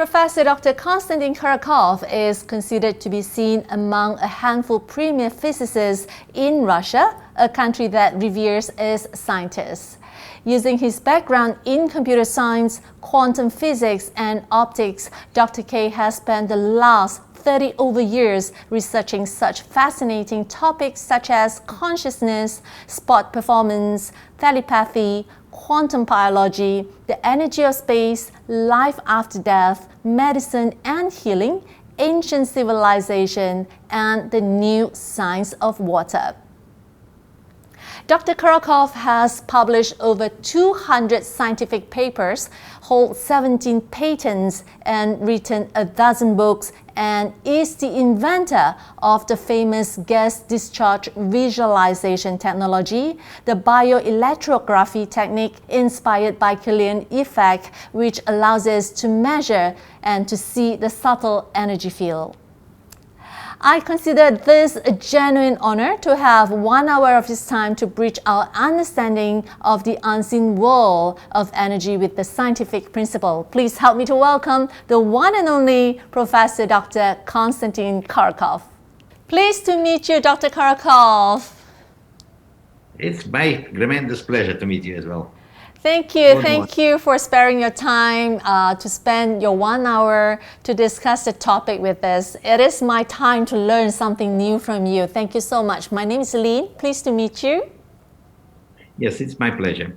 Professor Dr. Konstantin Karakov is considered to be seen among a handful premier physicists in Russia, a country that reveres its scientists. Using his background in computer science, quantum physics, and optics, Dr. K has spent the last 30 over years researching such fascinating topics such as consciousness, sport performance, telepathy, quantum biology, the energy of space, life after death, medicine and healing, ancient civilization, and the new science of water. Dr. Karakov has published over 200 scientific papers, holds 17 patents, and written a dozen books, and is the inventor of the famous gas discharge visualization technology, the bioelectrography technique inspired by Killian effect, which allows us to measure and to see the subtle energy field. I consider this a genuine honor to have 1 hour of his time to bridge our understanding of the unseen world of energy with the scientific principle. Please help me to welcome the one and only Professor Dr. Konstantin Karakov. Pleased to meet you, Dr. Karakov. It's my tremendous pleasure to meet you as well. Thank you for sparing your time to spend your 1 hour to discuss the topic with us. It is my time to learn something new from you. Thank you so much. My name is Lynn. Pleased to meet you. Yes, it's my pleasure.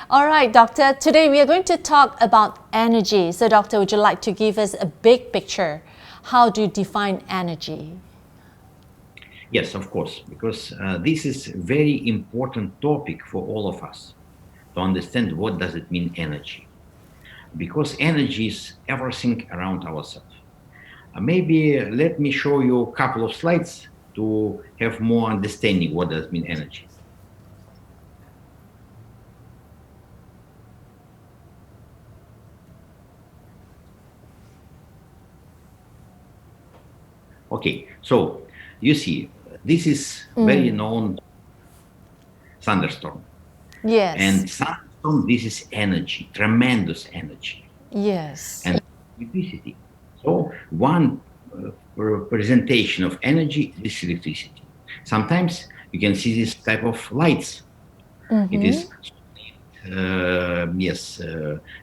All right, Doctor. Today we are going to talk about energy. So, Doctor, would you like to give us a big picture? How do you define energy? Yes, of course, because this is a very important topic for all of us to understand what does it mean energy. Because energy is everything around ourselves. Maybe let me show you a couple of slides to have more understanding what does it mean energy. Okay, so you see, this is very known thunderstorm. Yes. And thunderstorm, this is energy, tremendous energy. Yes. And electricity. So one representation of energy is electricity. Sometimes you can see this type of lights. It is,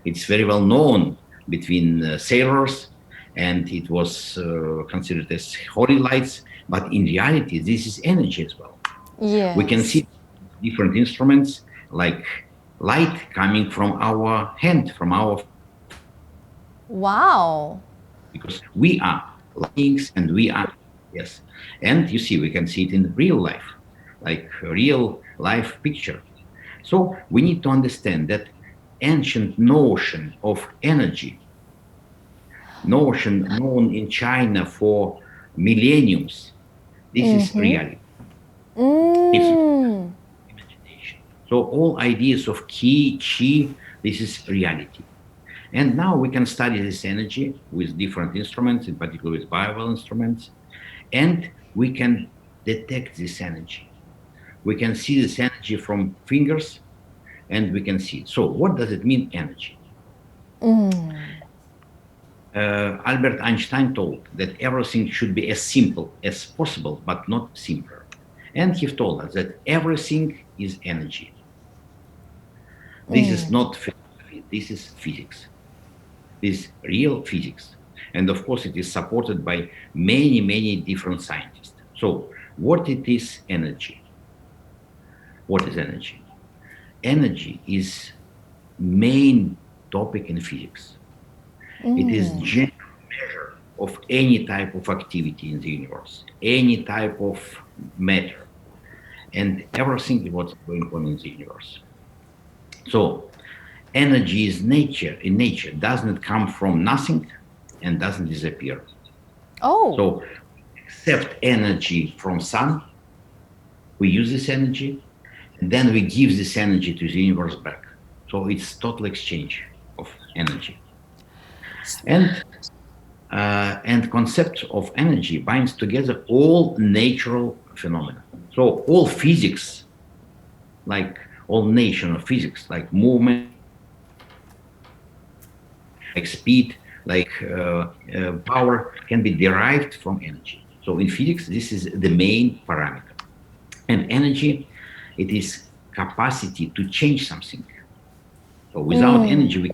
it's very well known between sailors, and it was considered as holy lights. But in reality, this is energy as well. Yes. We can see different instruments like light coming from our hand, from our. Wow. Because we are beings and we are, yes. And you see, we can see it in real life, like a real life picture. So we need to understand that ancient notion of energy, notion known in China for millenniums, this is reality. It's imagination. So all ideas of qi, this is reality. And now we can study this energy with different instruments, in particular with biofield instruments, and we can detect this energy. We can see this energy from fingers, and we can see it. So what does it mean, energy? Albert Einstein told that everything should be as simple as possible, but not simpler. And he told us that everything is energy. This is not philosophy, this is physics. This is real physics. And of course, it is supported by many different scientists. So what it is energy? What is energy? Energy is main topic in physics. It is general measure of any type of activity in the universe, any type of matter, and everything what's going on in the universe. So energy is nature. In nature, doesn't come from nothing and doesn't disappear. Oh. So accept energy from sun, we use this energy, and then we give this energy to the universe back. So it's total exchange of energy. And concept of energy binds together all natural phenomena. So all physics, like all nation of physics, like movement, like speed, like power can be derived from energy. So in physics, this is the main parameter. And energy, it is capacity to change something. So without energy,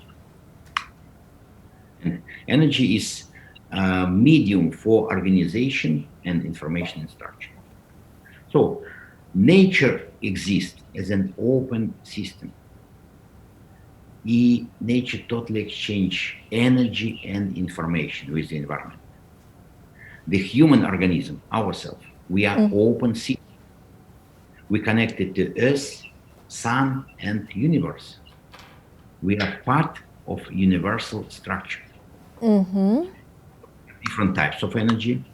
and energy is a medium for organization and information structure. So nature exists as an open system. Nature totally exchange energy and information with the environment. The human organism, ourselves, we are open system. We connected to Earth, Sun, and universe. We are part of universal structure. Different types of energy.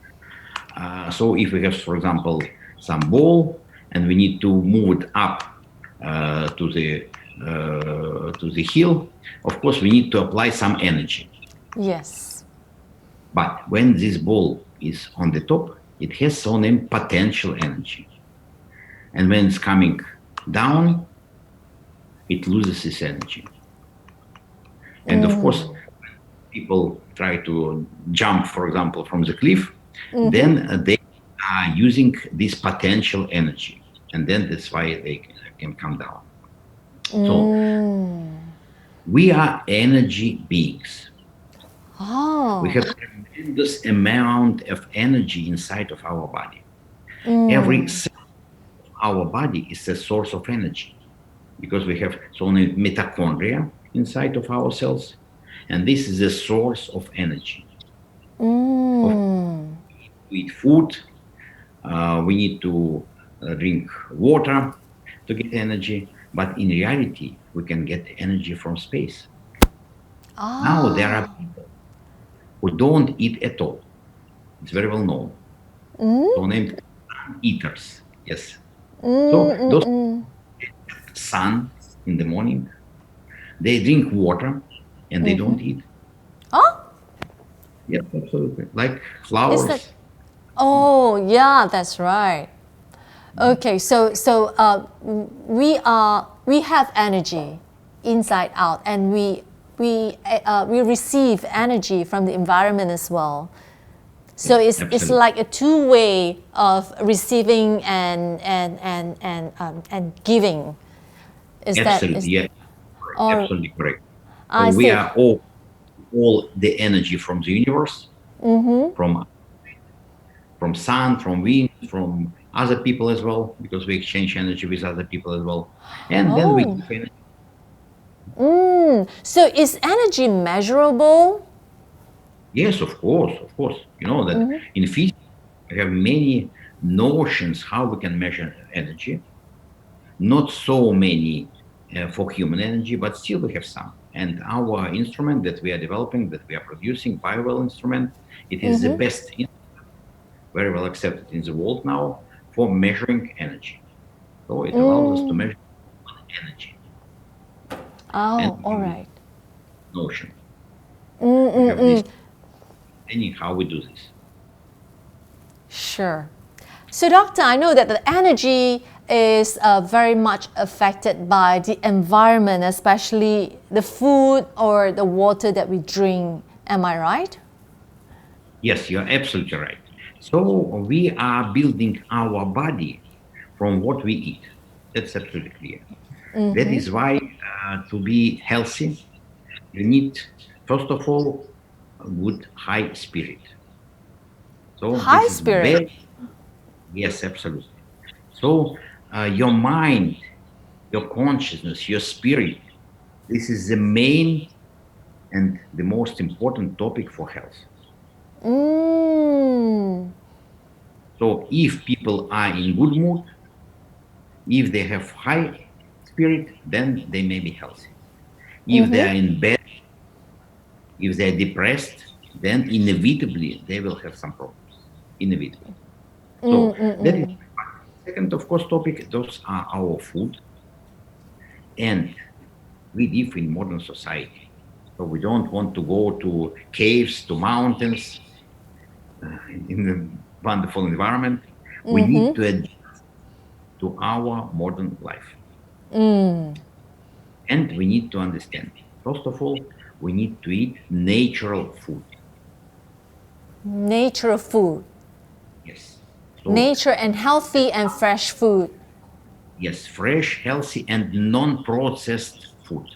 So if we have, for example, some ball and we need to move it up uh, to the to the hill, of course we need to apply some energy. Yes. But when this ball is on the top, it has so named potential energy. And when it's coming down, it loses its energy. And of course, people try to jump, for example, from the cliff, then they are using this potential energy. And then that's why they can come down. So we are energy beings. We Oh. have tremendous amount of energy inside of our body. Every cell of our body is a source of energy because we have so many mitochondria inside of our cells, and this is a source of energy. Of we eat food, we need to drink water to get energy, but in reality, we can get energy from space. Now there are Ah. people who don't eat at all. It's very well known. So named sun eaters. Yes. So those sun in the morning, they drink water and they don't eat. Oh, Yes, absolutely. Like is that? flowers. Oh, yeah, that's right. Okay, so we have energy inside out, and we receive energy from the environment as well. So Yes, it's absolutely. like a two-way of receiving and giving. Is that Absolutely. is? Yeah. Or Absolutely correct. So I we see. are all the energy from the universe, from sun, from wind, from other people as well, because we exchange energy with other people as well. And then we Oh, give energy. so is energy measurable? Yes, of course, of course. You know that in physics we have many notions how we can measure energy. Not so many for human energy, but still we have some. And our instrument that we are developing, that we are producing, biofield instrument, it is the best, very well accepted in the world now for measuring energy. So it allows us to measure energy and Oh, all give right. notion. We have this understanding how we do this. Sure. So, doctor, I know that the energy is very much affected by the environment, especially the food or the water that we drink. Am I right? Yes, you're absolutely right. So we are building our body from what we eat. That's absolutely clear. That is why to be healthy, you need, first of all, a good high spirit. So High this is spirit. very, yes, absolutely. So your mind, your consciousness, your spirit, this is the main and the most important topic for health. Mm. So if people are in good mood, if they have high spirit, then they may be healthy. If they are in bad, if they are depressed, then inevitably they will have some problems. Inevitably. So that is second, of course, topic. Those are our food, and we live in modern society. So we don't want to go to caves, to mountains, in a wonderful environment. We need to adapt to our modern life. And we need to understand, first of all, we need to eat natural food. Natural food. Yes. So, Nature and healthy and fresh food. yes, fresh, healthy, and non-processed food.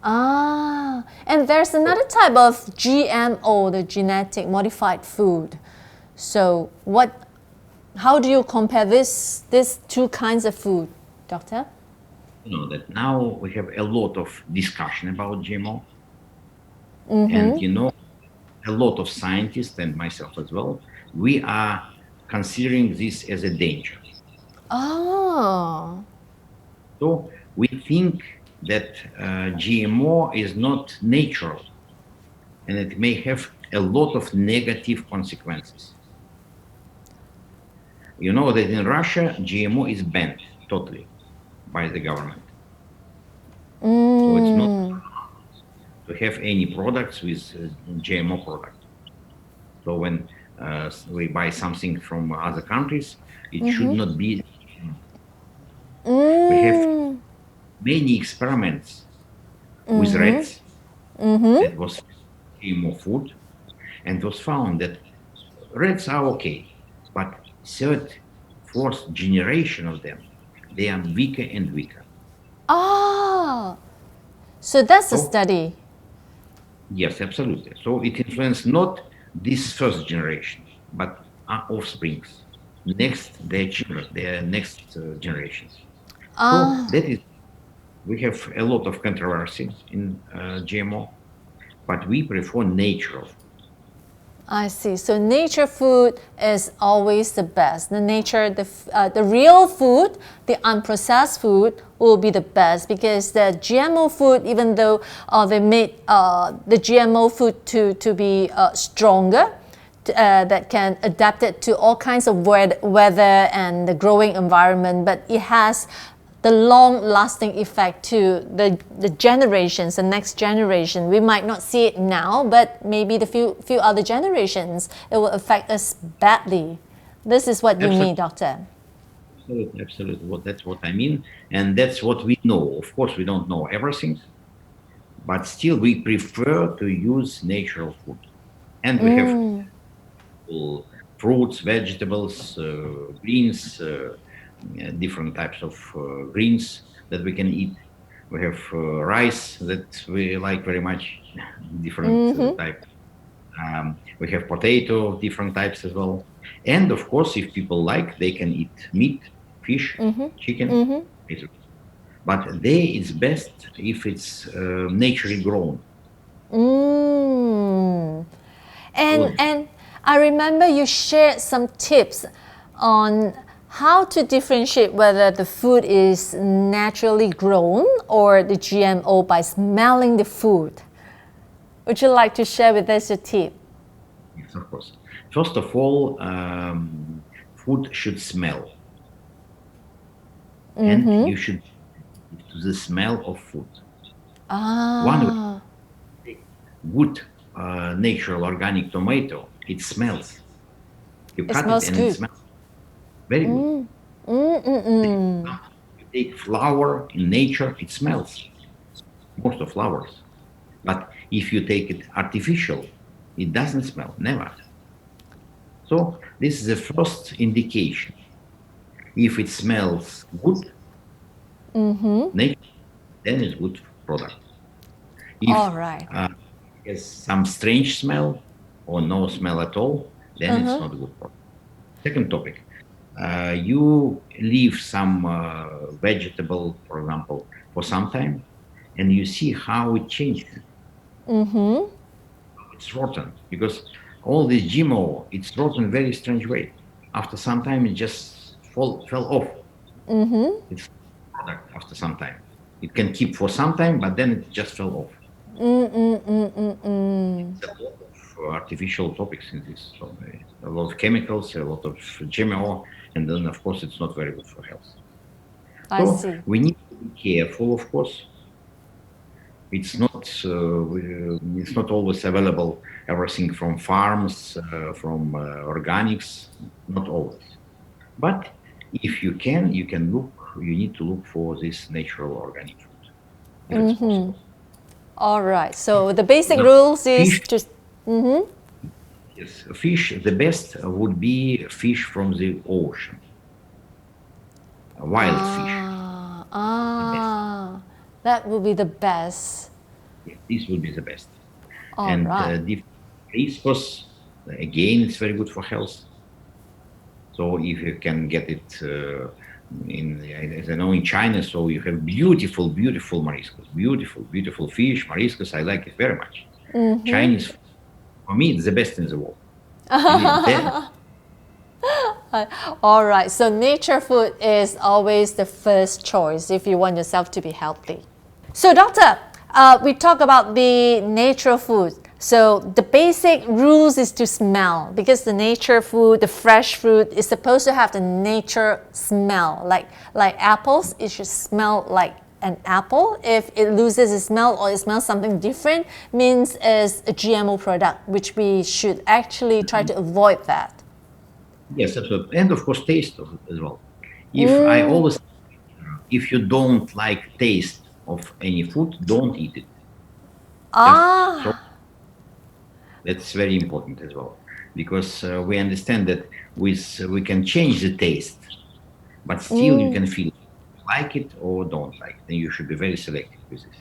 And there's another type of GMO, the genetic modified food. So how do you compare these two kinds of food, doctor? You know that now we have a lot of discussion about GMO, and a lot of scientists and myself as well, we are considering this as a danger. Oh, So we think that GMO is not natural, and it may have a lot of negative consequences. You know that in Russia, GMO is banned totally by the government. So it's not to have any products with GMO product. So when we buy something from other countries, it should not be. We have many experiments with rats that was GMO food, and it was found that rats are okay, but third, fourth generation of them, they are weaker and weaker. ah, so that's a So study. yes, absolutely. So it influenced not this first generation, but our offsprings, their children, their next generations. So Ah, that is, we have a lot of controversy in GMO, but we prefer natural food. I see. So nature food is always the best. The real food, the unprocessed food will be the best because the GMO food, even though they made the GMO food to be stronger, that can adapt it to all kinds of weather and the growing environment, but it has the long-lasting effect to the generations, the next generation. We might not see it now, but maybe the few other generations, it will affect us badly. This is what you mean, Absolutely, doctor. absolutely, absolutely. That's what I mean, and that's what we know. Of course, we don't know everything, but still, we prefer to use natural food, and we have fruits, vegetables, greens, different types of greens that we can eat. We have rice that we like very much, different type. We have potato, different types as well. And of course, if people like, they can eat meat, fish, chicken. But they it's best if it's naturally grown. Mm. And So and I remember you shared some tips on how to differentiate whether the food is naturally grown or the GMO by smelling the food. Would you like to share with us your tip? yes, of course. First of all, food should smell, and you should to the smell of food. One Ah, good natural organic tomato, it smells. You it cut it smells and it good. smells very good. Mm-mm-mm. You take flower in nature, it smells. Most of flowers. But if you take it artificial, it doesn't smell, never. So this is the first indication. If it smells good, nature, then it's good product. All If right. it has some strange smell or no smell at all, then it's not good product. Second topic, you leave some vegetable, for example, for some time, and you see how it changes. It's rotten because all this GMO, it's rotten very strange way. After some time, it just fell off. It's product after some time. It can keep for some time, but then it just fell off. Mm-mm-mm-mm-mm. A lot of artificial topics in this. So a lot of chemicals, a lot of GMO, and then of course it's not very good for health. I So see. we need to be careful, of course. It's not always available. Everything from farms, from organics, not always. But if you can look. You need to look for this natural organic food if it's possible. All right. So the basic rules is Fish, just. Mm-hmm. yes, fish, the best would be fish from the ocean, wild fish, the best. That would be the best. Yeah, this would be the best. All And right. the mariscos, again, it's very good for health. So if you can get it as I know, in China, so you have beautiful, beautiful mariscos, beautiful, beautiful fish, mariscos. I like it very much. Chinese, for me, it's the best in the world. Really, All right. So nature food is always the first choice if you want yourself to be healthy. So, doctor, we talk about the natural food. So the basic rules is to smell because the nature food, the fresh fruit, is supposed to have the nature smell. Like apples, it should smell like an apple. If it loses its smell or it smells something different, means it's a GMO product, which we should actually try to avoid that. yes, absolutely. And of course, taste as well. If I always, if you don't like taste of any food, don't eat it. Just throw. Ah, That's very important as well, because we understand that we can change the taste, but still you can feel like it or don't like it. Then you should be very selective with this.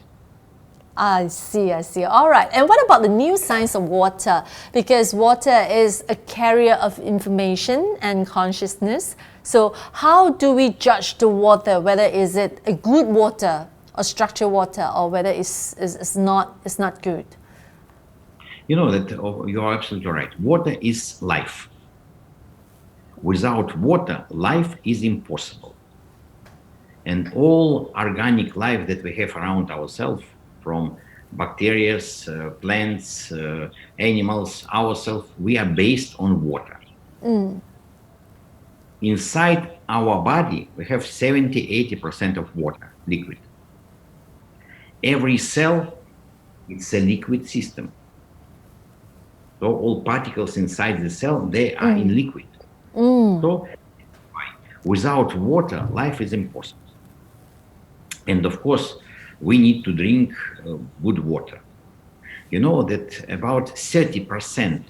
I see, I see. All right. And what about the new science of water? Because water is a carrier of information and consciousness. So how do we judge the water, whether is it a good water or structured water, or whether it's not good? You know that you are absolutely right. Water is life. Without water, life is impossible. And all organic life that we have around ourselves, from bacteria, plants, animals, ourselves, we are based on water. Inside our body, we have 70-80% of water, liquid. Every cell, it's a liquid system. So all particles inside the cell, they are in liquid. So without water, life is impossible. And of course, we need to drink good water. You know that about 30%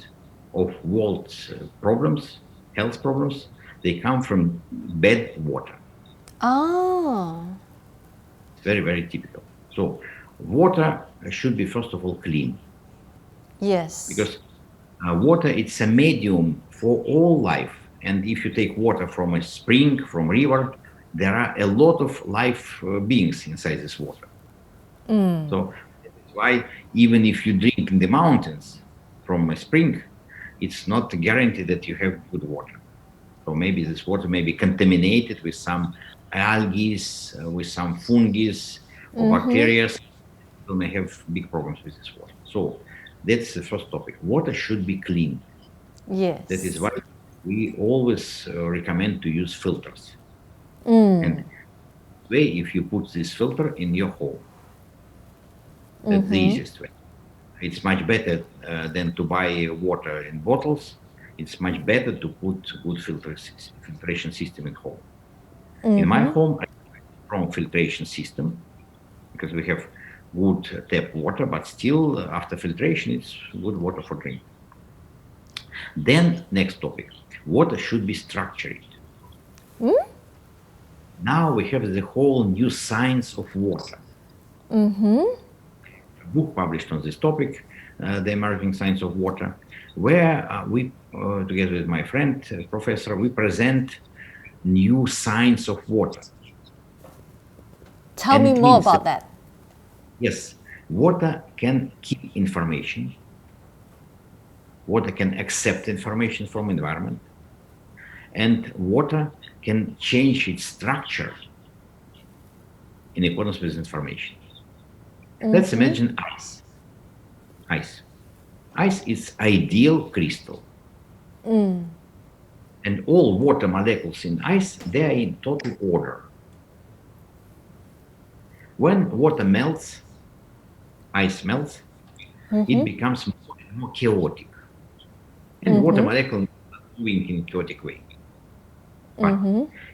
of world's problems, health problems, they come from bad water. Oh, It's very, very typical. So water should be, first of all, clean, yes. because water, it's a medium for all life. And if you take water from a spring, from river, there are a lot of life beings inside this water. So that's why even if you drink in the mountains from a spring, it's not guaranteed that you have good water. So maybe this water may be contaminated with some algae, with some fungus or bacteria. You may have big problems with this water. So that's the first topic. Water should be clean. That is Yes. why we always recommend to use filters. And way, if you put this filter in your home, that's the easiest way. It's much better than to buy water in bottles. It's much better to put good filtration system in home. In my home, I have a strong filtration system because we have good tap water, but still after filtration, it's good water for drink. Then next topic, water should be structured. Now we have the whole new science of water. A book published on this topic, The Emerging Science of Water, where together with my friend, professor, we present new science of water. Tell And me it more means about that, that. yes, water can keep information, water can accept information from environment, and water can change its structure in accordance with information. Let's imagine ice. Ice. Ice is ideal crystal. And all water molecules in ice, they are in total order. When water melts, ice melts, it becomes more and more chaotic. And water molecules are moving in a chaotic way. But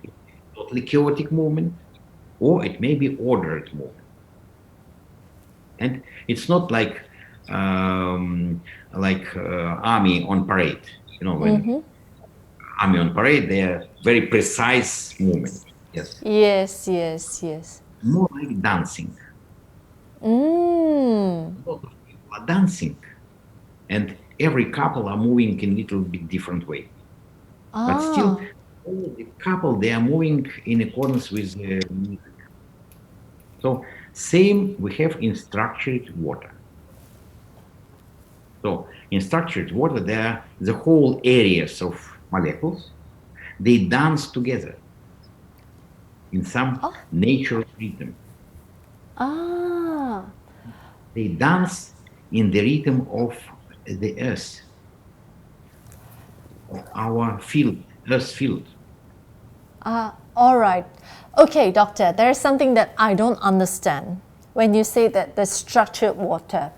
it's totally chaotic movement, or it may be ordered movement. And it's not army on parade. When army on parade, they are very precise movement. Yes, Yes, yes, yes. more like dancing. Mm. A lot of people are dancing, and every couple are moving in a little bit different way. But still, Ah, all the couple they are moving in accordance with the music. So same we have in structured water. So in structured water, there are the whole areas of molecules. They dance together in some oh, natural rhythm. ah, They dance in the rhythm of the earth, of our field, earth field. all right. Okay, doctor, there's something that I don't understand. When you say that the structured water,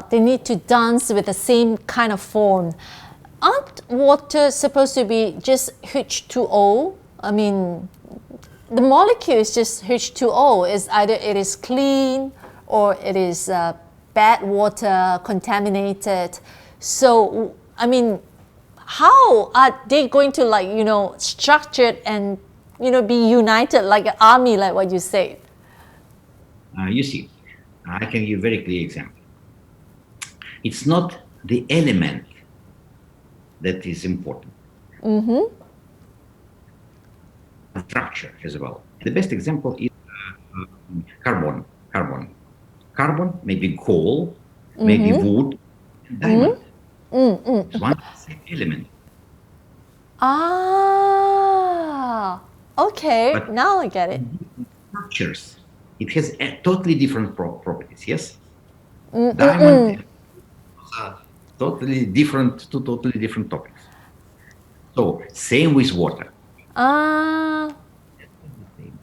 they need to dance with the same kind of form. Aren't water supposed to be just H2O? I mean, the molecule is just H2O. Is either it is clean or it is bad water, contaminated. So, I mean, how are they going to structured and be united like an army, like what you said? You see, I can give a very clear example. It's not the element that is important, structure as well. The best example is carbon. Carbon. Carbon, maybe coal, maybe wood, and diamond. It's one same element. Ah, okay, But now I get it. in different structures, it has totally different properties. Yes, diamond and two totally different topics. So same with water. Ah, Same.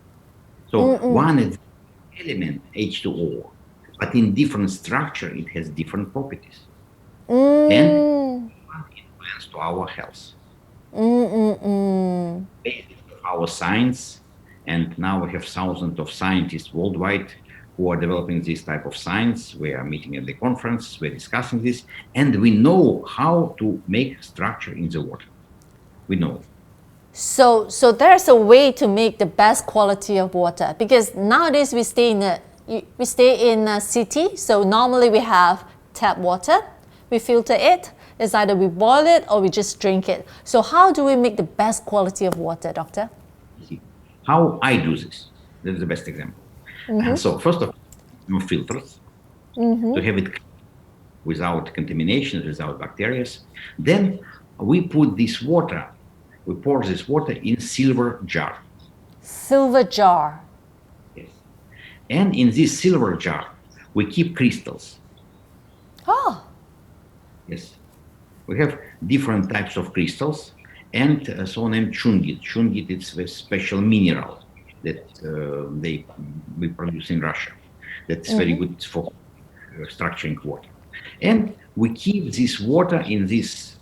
So one is element H2O, but in different structure it has different properties and influence to our health. Basis of our science, and now we have thousands of scientists worldwide who are developing this type of science. We are meeting at the conference, we're discussing this, and we know how to make structure in the water. We know. so there's a way to make the best quality of water, because nowadays we stay in a city, so normally we have tap water, we filter it. It's either we boil it or we just drink it. So how do we make the best quality of water, doctor? See how I do this. That's the best example. So first of all, filters to have it without contamination, without bacteria. Then we put this water, we pour this water in silver jar. Silver jar. Yes. And in this silver jar, we keep crystals. Oh, Yes. We have different types of crystals and so named chungit. Chungit is a special mineral that we produce in Russia. That's very good for structuring water. And we keep this water in this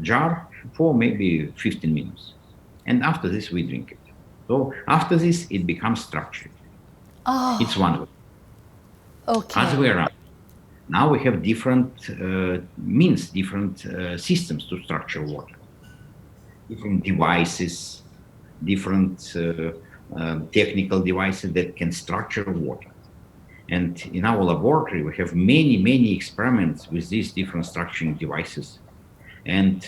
jar for maybe 15 minutes. And after this, we drink it. So after this, it becomes structured. It's one way. Other way okay. around. Now we have different means, different systems to structure water, different devices, different technical devices that can structure water. And in our laboratory, we have many, many experiments with these different structuring devices. And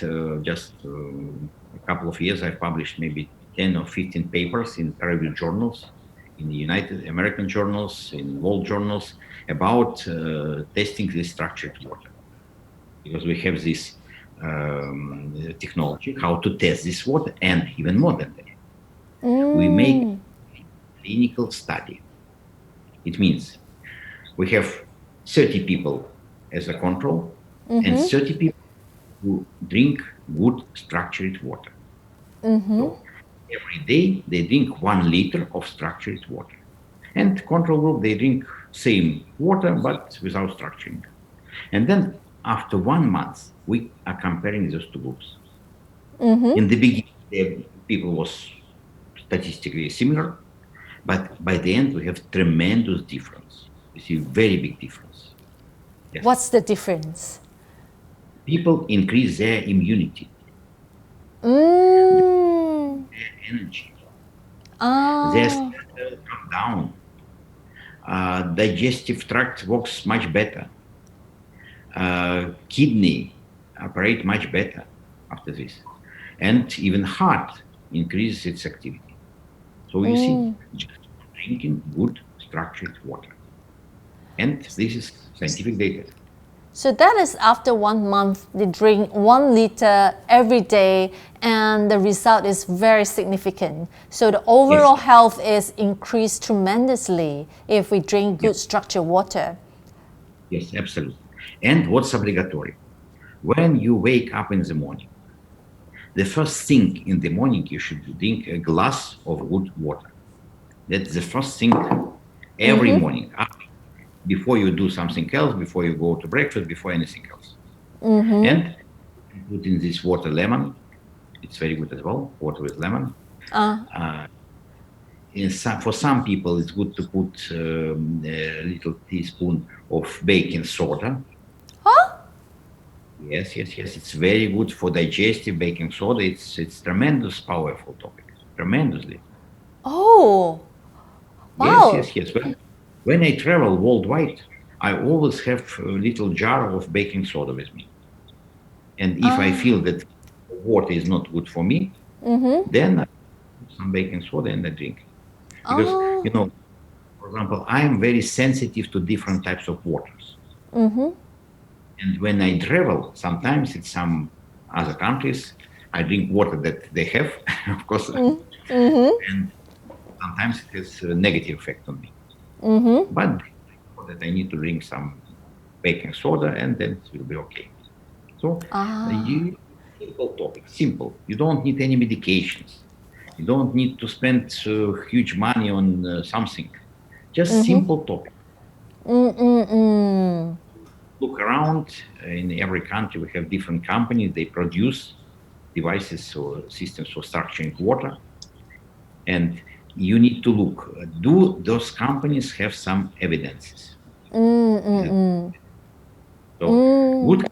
just a couple of years, I've published maybe 10 or 15 papers in peer-reviewed journals, in the United American journals, in world journals, about testing this structured water. Because we have this technology, how to test this water, and even more than that, we make clinical study. It means we have 30 people as a control and 30 people who drink good structured water. So every day they drink 1 liter of structured water. And control group, they drink same water but without structuring. And then after 1 month, we are comparing those two groups. In the beginning, the people was statistically similar, but by the end we have tremendous difference. You see, very big difference. Yes. What's the difference? People increase their immunity, Mm. their energy, their Oh. stress level come down, digestive tract works much better, kidney operate much better after this, and even heart increases its activity. So you see, Mm. just drinking good structured water, and this is scientific data. So that is after 1 month, they drink 1 liter every day, and the result is very significant. So the Yes, overall health is increased tremendously if we drink yes, good structured water. yes, absolutely. And what's obligatory? When you wake up in the morning, the first thing in the morning you should drink a glass of good water. That's the first thing every Mm-hmm. morning before you do something else, before you go to breakfast, before anything else. Mm-hmm. And put in this water lemon. It's very good as well. Water with lemon. Uh, Uh, for some people, it's good to put a little teaspoon of baking soda. huh? Yes, yes, yes. It's very good for digestive baking soda. It's tremendous, powerful topic. Tremendously. Oh, Yes, wow. yes, yes. When I travel worldwide, I always have a little jar of baking soda with me. And if I Ah. feel that water is not good for me, Mm-hmm. then I put some baking soda and I drink it. Because, Oh. for example, I am very sensitive to different types of waters. Mm-hmm. And when I travel, sometimes in some other countries, I drink water that they have, of course, Mm-hmm. and sometimes it has a negative effect on me. Mm-hmm. But for that I need to drink some baking soda and then it will be okay. So Ah. you simple topic, simple. You don't need any medications. You don't need to spend huge money on something. Just Mm-hmm. simple topic. Mm-mm-mm. Look around in every country. We have different companies. They produce devices or systems for structuring water, and you need to look. Do those companies have some evidences? Mm-mm-mm. So Mm. good,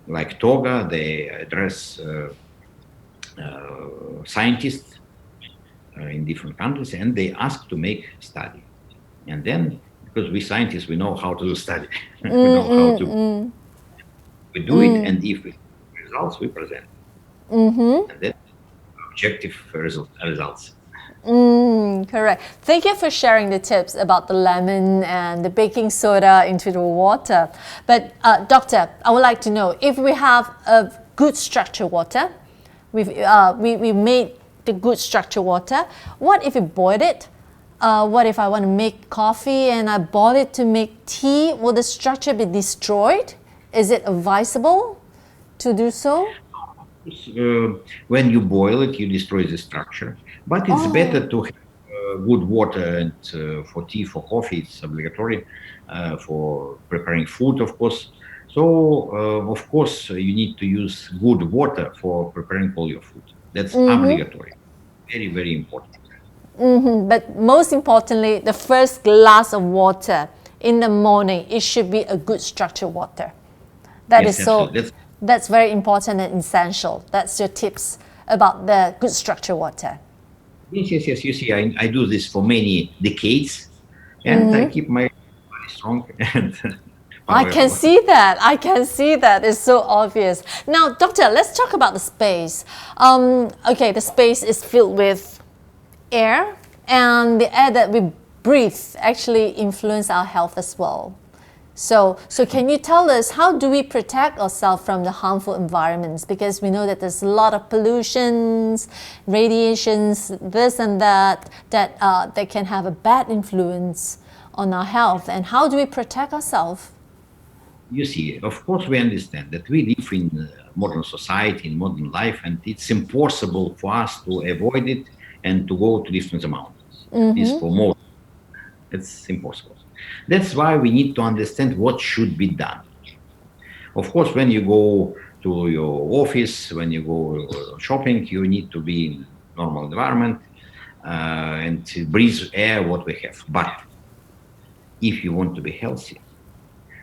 like Toga, they address scientists in different countries, and they ask to make study. And then, because we scientists, we know how to do study, we know how to Mm-mm-mm. we do it, Mm. and if we results, we present, Mm-hmm. and then objective results. Mm, correct. Thank you for sharing the tips about the lemon and the baking soda into the water. But doctor, I would like to know if we have a good structured water, we made the good structured water. What if we boil it? What if I want to make coffee and I boil it to make tea? Will the structure be destroyed? Is it advisable to do so? When you boil it, you destroy the structure. But it's Oh. better to have good water, and for tea, for coffee, it's obligatory. For preparing food, of course. So, of course, you need to use good water for preparing all your food. That's obligatory. Very, very important. But most importantly, the first glass of water in the morning, it should be a good structured water. That is Yes, so, absolutely. That's that's very important and essential. That's your tips about the good structured water. yes, yes, yes. You see, I do this for many decades, and I keep my body strong and I can powerful. see that. I can see that. It's so obvious. Now, doctor, let's talk about the space. Okay, the space is filled with air, and the air that we breathe actually influence our health as well. So can you tell us how do we protect ourselves from the harmful environments? Because we know that there's a lot of pollutions, radiations, this and that can have a bad influence on our health. And how do we protect ourselves? You see, of course, we understand that we live in modern society, in modern life, and it's impossible for us to avoid it and to go to live in the mountains. At least for most, it's impossible. That's why we need to understand what should be done. Of course, when you go to your office, when you go shopping, you need to be in normal environment and to breathe air what we have. But if you want to be healthy,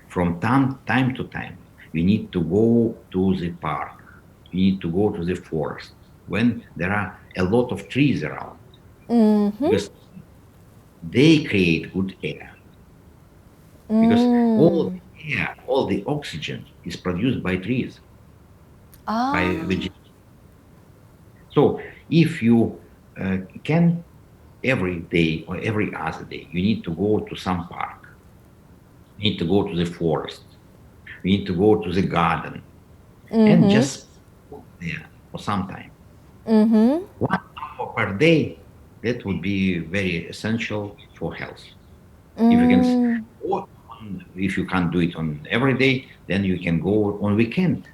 from time to time, you need to go to the park, you need to go to the forest when there are a lot of trees around, because they create good air. Because all Mm. the air, all the oxygen is produced by trees, by Ah. vegetation. So if you can every day or every other day, you need to go to some park, you need to go to the forest, you need to go to the garden, and Mm-hmm. just walk there for some time. Mm-hmm. 1 hour per day, that would be very essential for health. If you can, Mm. or if you can't do it on every day, then you can go on weekend.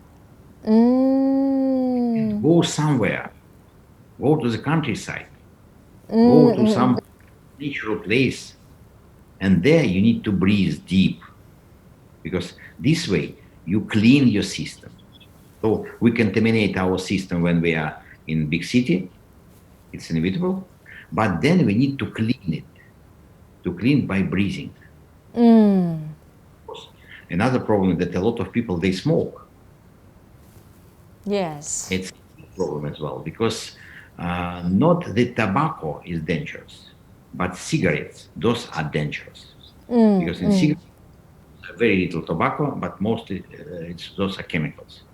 Mm. Go somewhere, go to the countryside, go to Mm. some natural place, and there you need to breathe deep, because this way you clean your system. So we contaminate our system when we are in big city, it's inevitable, but then we need to clean it, to clean by breathing. Mm. Another problem is that a lot of people they smoke. Yes. It's a problem as well, because not the tobacco is dangerous, but cigarettes, those are dangerous, Mm. because in Mm. cigarettes very little tobacco, but mostly those are chemicals,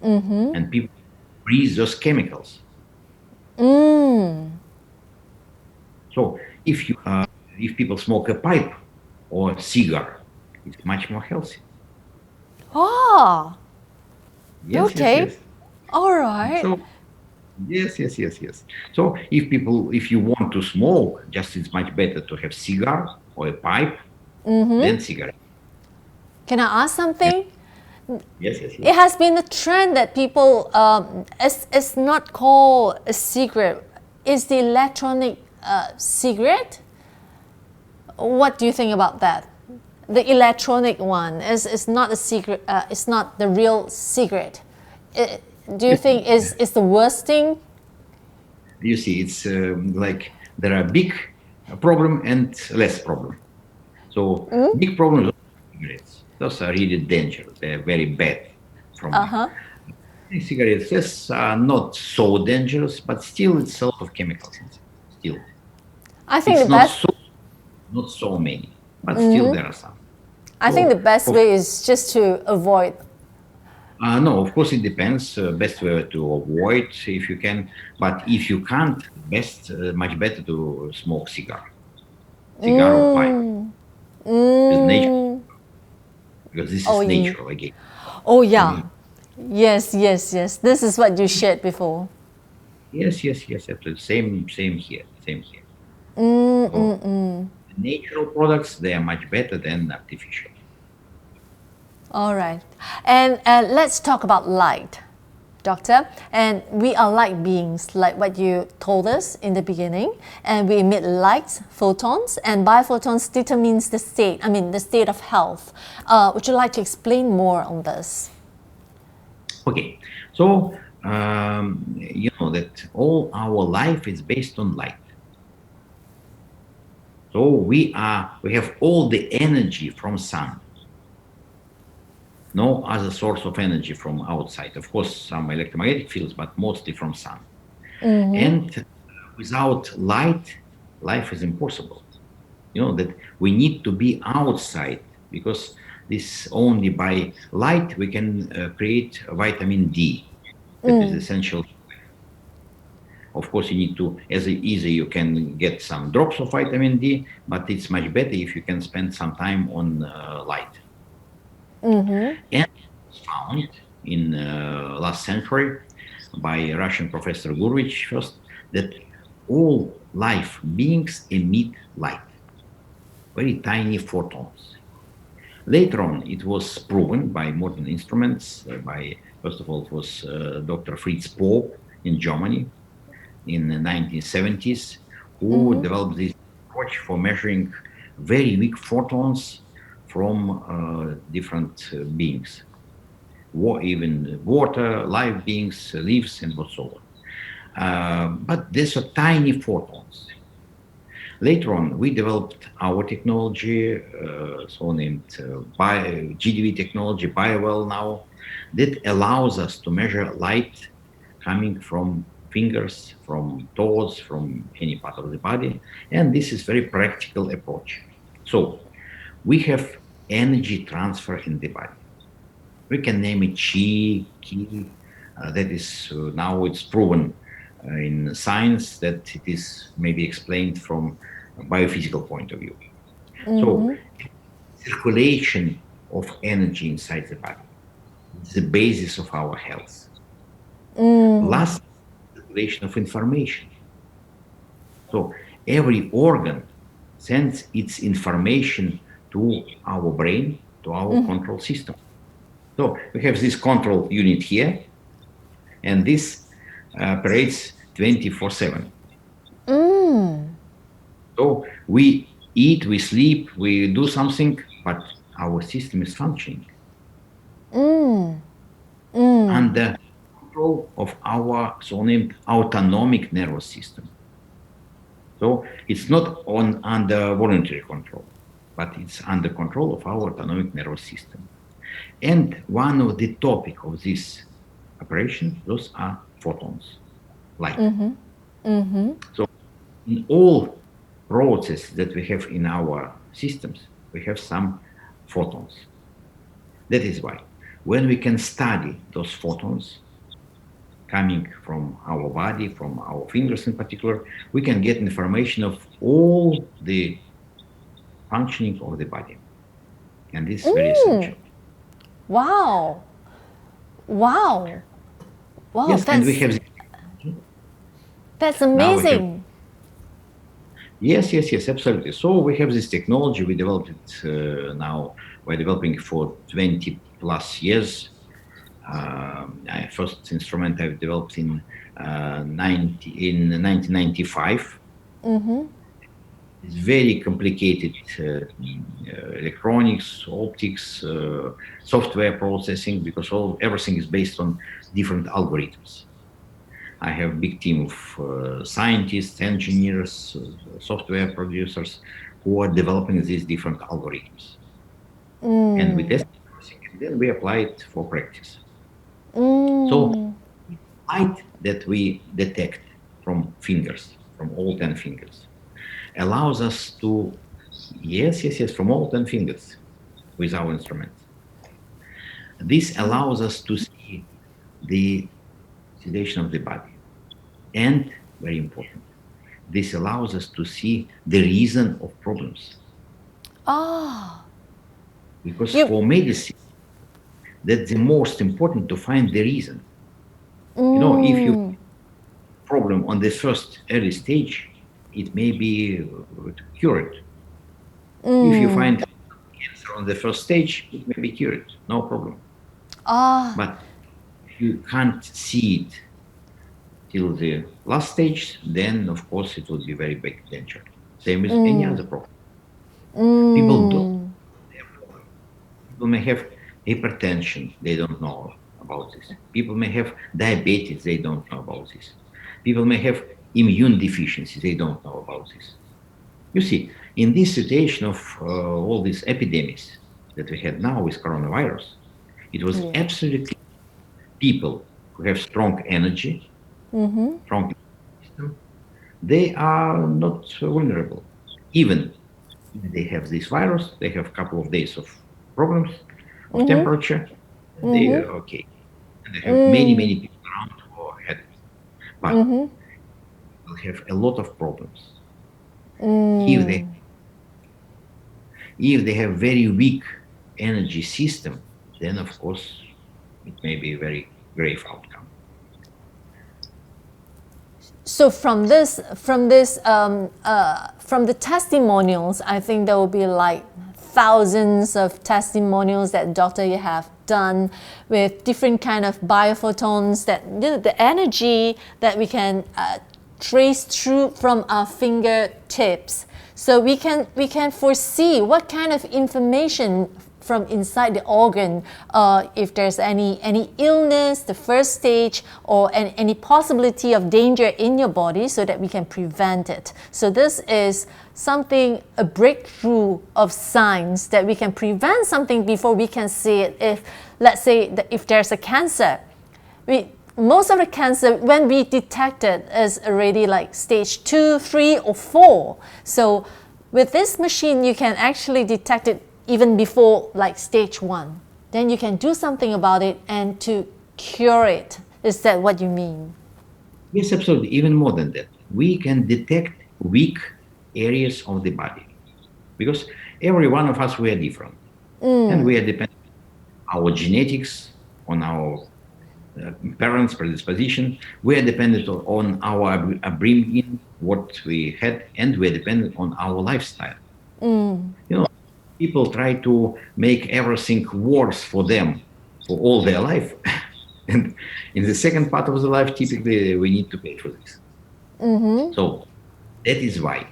Mm-hmm. and people breathe those chemicals. Mm. So if people smoke a pipe or cigar, it's much more healthy. Ah. Yes, yes, Okay. yes. All right. So yes, yes, yes, yes. So if you want to smoke, just it's much better to have cigar or a pipe Mm-hmm. than cigarette. Can I ask Yes, something? yes, yes, It yes. has been a trend that people, it's not called a cigarette. It's the electronic cigarette. What do you think about that? The electronic one is not a secret. It's not the real cigarette. Do you You think is the worst thing? you see, it's like there are big problem and less problem. So big problems are cigarettes. Those are really dangerous. They're very bad from Uh my. huh. Cigarettes, yes, are not so dangerous, but still it's a lot of chemicals in it. Still, I think it's the best. not so many, but still there are some. I think So the best of way is just to avoid. no, of course it depends. Best way to avoid if you can, but if you can't, best much better to smoke cigar or pipe, Mm, with nature, mm. because this Oh, is natural again. oh You yeah. need Yes, yes, yes. This is what you shared before. yes, yes, yes, absolutely. Same here, same here. Mm, So mm, mm. natural products they are much better than artificial. All right. And let's talk about light, Doctor. And we are light beings, like what you told us in the beginning. And we emit light, photons, and biophotons determines the state, I mean, the state of health. Would you like to explain more on this? Okay, so you know that all our life is based on light. So we have all the energy from sun, no other source of energy from outside. Of course, some electromagnetic fields, but mostly from sun. And without light, life is impossible. You know that we need to be outside, because this only by light we can create vitamin D that is essential. Of course, you need to, as easy you can get some drops of vitamin D, but it's much better if you can spend some time on light. And it was found in last century by Russian professor Gurvich first that all life beings emit light, very tiny photons. Later on, it was proven by modern instruments. By first of all, it was Dr. Fritz Pope in Germany in the 1970s, who developed this approach for measuring very weak photons from different beings, even water, live beings, leaves, and whatsoever. But these are tiny photons. Later on, we developed our technology, so-named GDV technology, BioWell now, that allows us to measure light coming from fingers, from toes, from any part of the body. And this is very practical approach. So we have energy transfer in the body. We can name it chi, ki. That is now it's proven in science that it is maybe explained from a biophysical point of view. So circulation of energy inside the body is the basis of our health. Last, circulation of information. So every organ sends its information to our brain, to our control system. So we have this control unit here, and this operates 24/7. So we eat, we sleep, we do something, but our system is functioning under control of our so-named autonomic nervous system. So it's not under voluntary control, but it's under control of our autonomic nervous system. And one of the topic of this operation, those are photons, light. So in all processes that we have in our systems, we have some photons. That is why when we can study those photons coming from our body, from our fingers in particular, we can get information of all the functioning of the body. And this is very essential. Wow. Wow. Wow. Yes, and we have... That's amazing. Yes, absolutely. So we have this technology. We developed it now. We're developing it for 20 plus years. First instrument I've developed in 1995. It's very complicated electronics, optics, software processing, because everything is based on different algorithms. I have a big team of scientists, engineers, software producers who are developing these different algorithms. And we test everything, and then we apply it for practice. So light that we detect from fingers, from all 10 fingers, allows us to, from all 10 fingers with our instrument. This allows us to see the sedation of the body. And, very important, this allows us to see the reason of problems. Because for medicine, that's the most important, to find the reason. You know, if you problem on the first early stage, it may be cured. If you find cancer on the first stage, it may be cured, no problem. But if you can't see it till the last stage, then of course it would be very big danger. Same as any other problem. People may have hypertension, they don't know about this. People may have diabetes, they don't know about this. People may have immune deficiency, they don't know about this. You see, in this situation of all these epidemics that we had now with coronavirus, it was absolutely people who have strong energy, strong system, they are not vulnerable. Even if they have this virus, they have a couple of days of problems of temperature, they are okay. And they have many people around who had it. But will have a lot of problems. If they have very weak energy system, then of course it may be a very grave outcome. So from the testimonials, I think there will be like thousands of testimonials that doctor you have done with different kind of biophotons, that the energy that we can trace through from our fingertips. So we can foresee what kind of information from inside the organ, if there's any illness, the first stage, or any possibility of danger in your body, so that we can prevent it. So this is something, a breakthrough of science, that we can prevent something before we can see it. If, let's say, if there's a cancer, most of the cancer, when we detect it, is already like stage 2, 3, or 4. So with this machine, you can actually detect it even before like stage 1. Then you can do something about it and to cure it. Is that what you mean? Yes, absolutely. Even more than that, we can detect weak areas of the body, because every one of us, we are different, and we are dependent on our genetics, on our parents' predisposition. We are dependent on our upbringing, what we had, and we are dependent on our lifestyle. You know, people try to make everything worse for them for all their life. And in the second part of the life, typically we need to pay for this. So that is why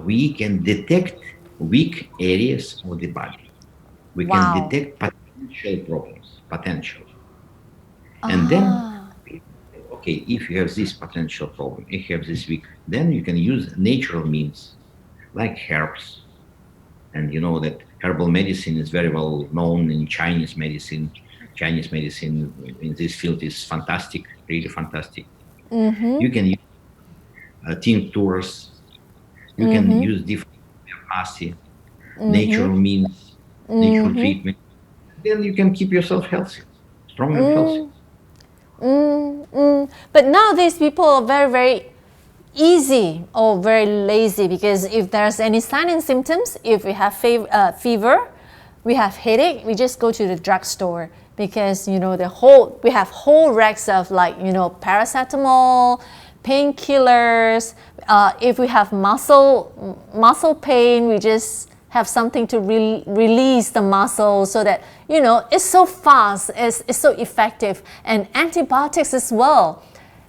we can detect weak areas of the body. We can Wow. detect potential problems, potential. And then, Ah. okay, if you have this potential problem, if you have this weak, then you can use natural means like herbs. And you know that herbal medicine is very well known in Chinese medicine. Chinese medicine in this field is fantastic, really fantastic. You can use tinctures, you can use different homeopathy, natural means, natural treatment. Then you can keep yourself healthy, strong and healthy. But nowadays people are very, very easy or very lazy, because if there's any sign and symptoms, if we have fever, we have headache, we just go to the drugstore, because we have whole racks of, like, paracetamol, painkillers. If we have muscle pain, we just have something to release the muscle, so that it's so fast, it's so effective. And antibiotics as well,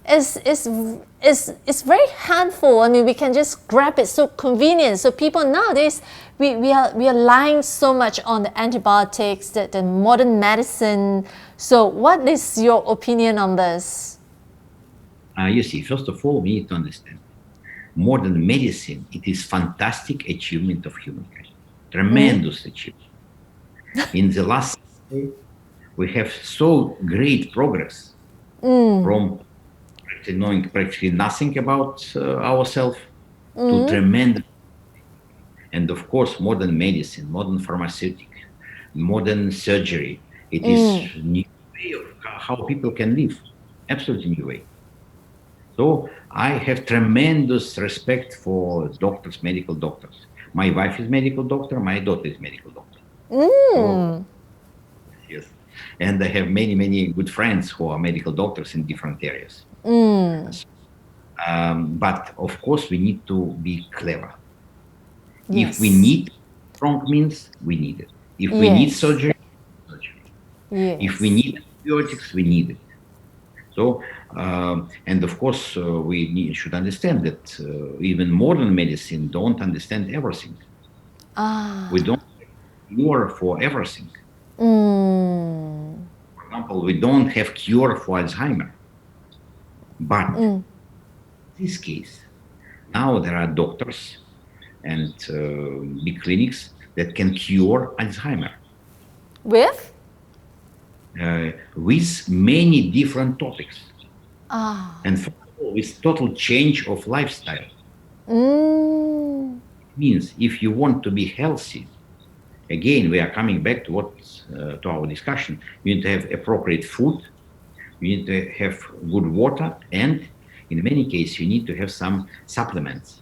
it's very handful. I mean, we can just grab it, so convenient. So people nowadays, we are relying so much on the antibiotics, the modern medicine. So what is your opinion on this? You see, first of all, we need to understand modern medicine. It is fantastic achievement of humankind, tremendous achievement. In the last century, we have so great progress from knowing practically nothing about ourselves to tremendous. And of course, modern medicine, modern pharmaceutics, modern surgery, it is new way of how people can live, absolutely new way. So I have tremendous respect for doctors, medical doctors. My wife is medical doctor, my daughter is medical doctor. So yes, and I have many, many good friends who are medical doctors in different areas. But of course, we need to be clever. If we Yes. need strong means, we need it. If we need Yes. surgery, surgery. If we Yes. need antibiotics, we need it. So, and of course, should understand that even modern medicine don't understand everything. Ah. We don't cure for everything. Mm. For example, we don't have cure for Alzheimer. But in this case, now there are doctors and big clinics that can cure Alzheimer With? with many different topics. Ah. And first of all, with total change of lifestyle. Mm. Means if you want to be healthy, again, we are coming back to to our discussion. You need to have appropriate food, you need to have good water, and in many cases, you need to have some supplements.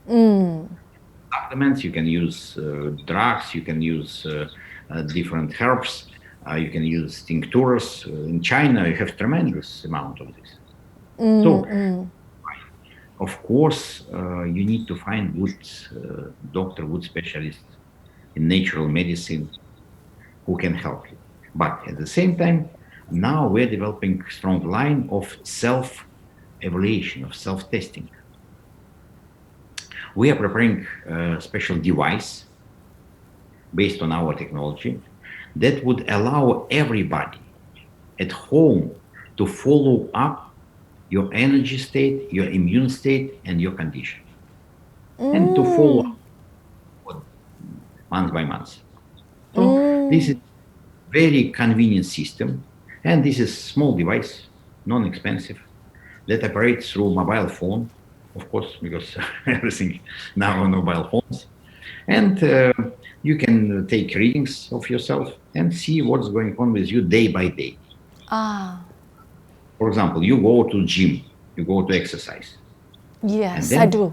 Supplements, you can use drugs, you can use different herbs, you can use tinctures. In China, you have tremendous amount of this. So, of course, you need to find good doctor, good specialist in natural medicine who can help you. But at the same time, now we're developing a strong line of self-evaluation, of self-testing. We are preparing a special device based on our technology that would allow everybody at home to follow up your energy state, your immune state, and your condition, and to follow Mm, up month by month. So this is mm, very convenient system, and this is small device, non-expensive, that operates through mobile phone, of course, because everything now on mobile phones. And you can take readings of yourself and see what's going on with you day by day. ah, For example, you go to gym, you go to exercise, and yes, I then do.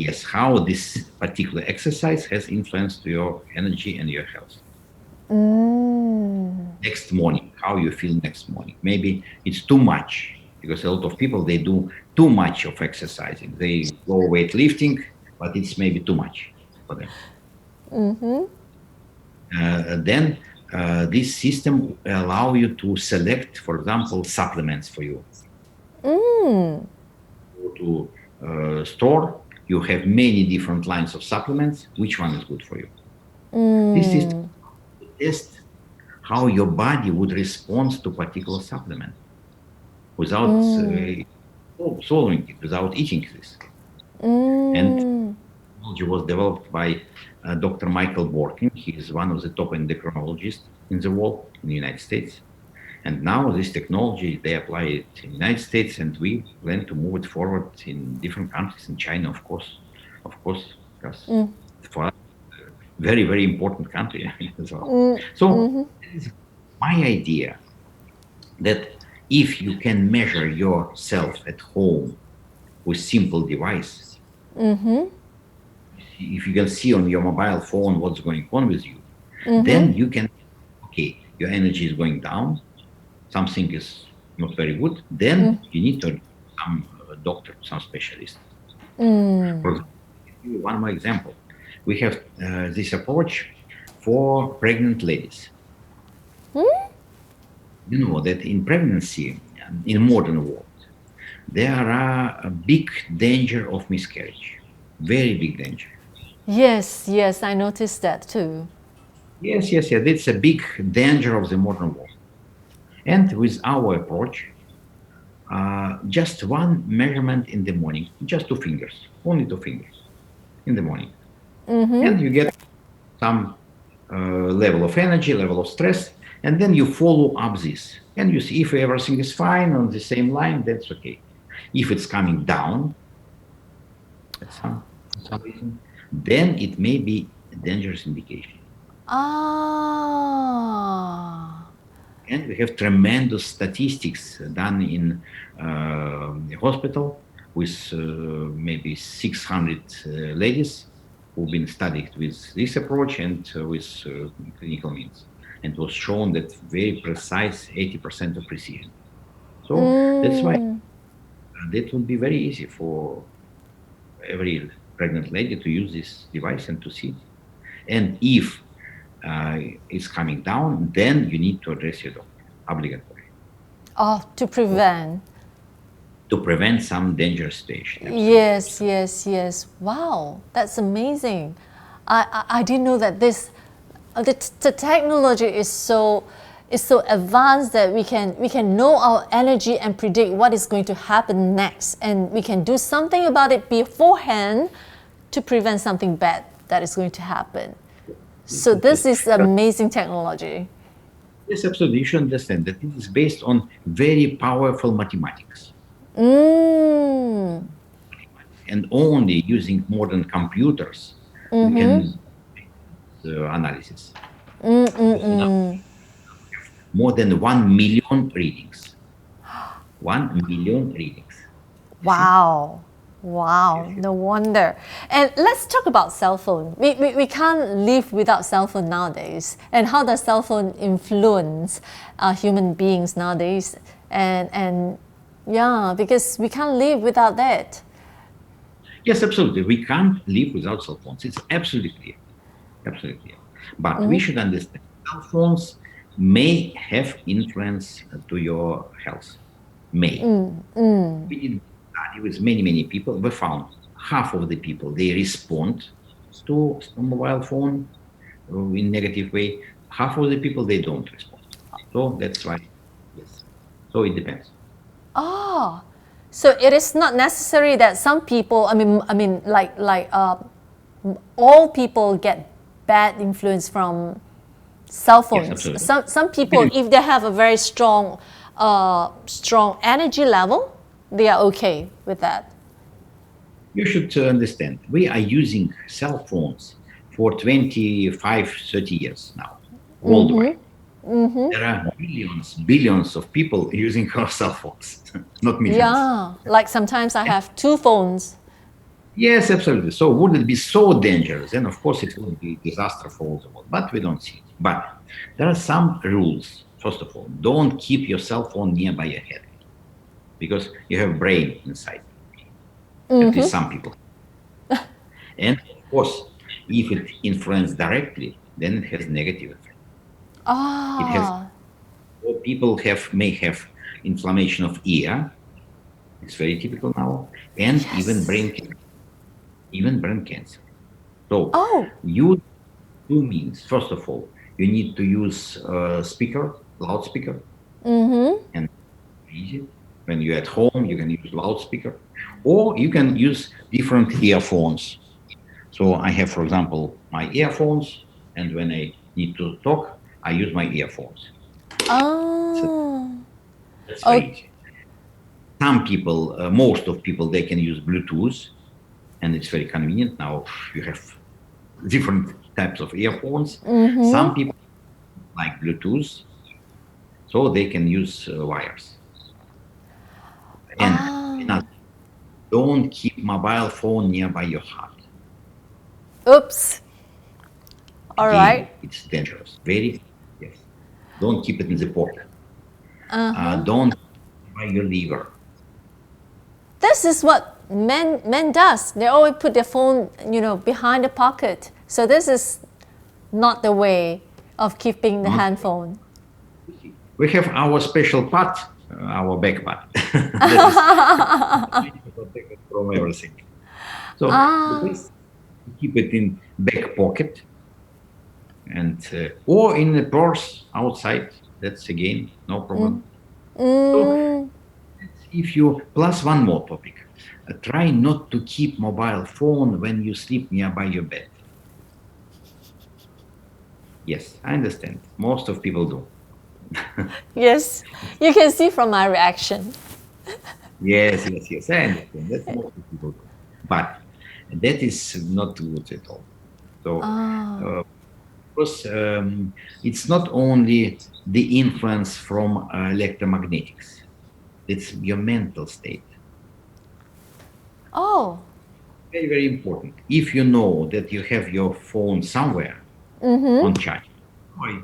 yes, how this particular exercise has influenced your energy and your health. Mm, Next morning, how you feel next morning. Maybe it's too much because a lot of people they do too much of exercising. They go weightlifting, but it's maybe too much for them. mm-hmm, Then this system allow you to select, for example, supplements for you. mm, Go to store, you have many different lines of supplements. Which one is good for you? This is mm, to test how your body would respond to particular supplement without mm, swallowing it, without eating this. And mm. technology was developed by Dr. Michael Borkin. He is one of the top endocrinologists in the world in the United States. And now this technology, they apply it in the United States, and we plan to move it forward in different countries, in China, of course, because Mm, for us, very, very important country as well. mm, So mm-hmm, this is my idea that if you can measure yourself at home with simple device, mm-hmm, if you can see on your mobile phone what's going on with you, mm-hmm, then you can, okay, your energy is going down, something is not very good, mm, then you need to some doctor, some specialist. For mm. example, give you one more example. We have this approach for pregnant ladies. Hmm? You know that in pregnancy, in modern world, there are a big danger of miscarriage, very big danger. Yes, yes, I noticed that too. Yes, yes, yes. It's a big danger of the modern world. And with our approach, just one measurement in the morning, just 2 fingers, only 2 fingers in the morning. Mm-hmm. And you get some level of energy, level of stress, and then you follow up this. And you see if everything is fine on the same line, that's okay. If it's coming down at some reason, then it may be a dangerous indication. Ah. And we have tremendous statistics done in the hospital with maybe 600 ladies who've been studied with this approach and with clinical means. And it was shown that very precise 80% of precision. So that's why Mm. that would be very easy for every pregnant lady to use this device and to see. And if it's coming down, then you need to address your doctor, obligatory, Oh, to prevent. to prevent some dangerous situation. Absolutely, Yes, absolutely. yes, yes. Wow, that's amazing. I didn't know that the technology is so advanced that we can know our energy and predict what is going to happen next, and we can do something about it beforehand to prevent something bad that is going to happen. So Yes, this yes. is amazing technology. Yes, absolutely. You should understand that it is based on very powerful mathematics. Mm. And only using modern computers we Mm-hmm. can analysis. Because now Mm-mm-mm. more than 1 million readings. 1 million readings. You see? Wow. Yes, Wow, yes. no wonder. And let's talk about cell phone. We can't live without cell phone nowadays. And how does cell phone influence human beings nowadays? And yeah, because we can't live without that. Yes, absolutely. We can't live without cell phones. It's absolutely clear. Absolutely clear. But we should understand cell phones may have influence to your health. May. We did study with many, many people. We found half of the people they respond to mobile phone, in negative way. Half of the people, they don't respond. So that's why, yes. So it depends. Oh, so it is not necessary that some people, all people get bad influence from cell Yes, phones. absolutely. Some people, if they have a very strong energy level, they are okay with that. You should understand, we are using cell phones for 25, 30 years now, worldwide. There are millions, billions of people using our cell phones, not millions. Yeah, like sometimes I have two phones. Yes, absolutely. So would it be so dangerous? Then of course it would be disaster for all the world, but we don't see it. But there are some rules. First of all, don't keep your cell phone nearby your head because you have brain inside. At least some people. And of course, if it influences directly, then it has negative effect. It has Ah, people may have inflammation of ear. It's very typical now, and yes. even brain cancer. So Oh, you do means first of all you need to use loudspeaker, and easy. When you're at home, you can use loudspeaker, or you can use different earphones. So I have, for example, my earphones, and when I need to talk, I use my earphones. So oh, that's oh, very easy. Some people, most of people, they can use Bluetooth, and it's very convenient. Now you have different types of earphones. Some people like Bluetooth, so they can use wires. And ah. another, don't keep mobile phone nearby your heart. Oops. All Again, right. it's dangerous. Very, yes. Don't keep it in the pocket. Uh-huh. Don't by your liver. This is what men does. They always put their phone, behind the pocket. So this is not the way of keeping the Not, handphone. we have our special part, our back part. That is to protect us from everything. So the Ah. best to keep it in back pocket and or in the purse outside. That's again no problem. So Mm, if you plus one more topic, try not to keep mobile phone when you sleep nearby your bed. Yes, I understand. Most of people do. yes, you can see from my reaction. Yes, yes, yes. I understand. That's most of people do. But that is not good at all. So, Ah. of course, it's not only the influence from electromagnetics, it's your mental state. Oh. Very, very important. If you know that you have your phone somewhere on charge,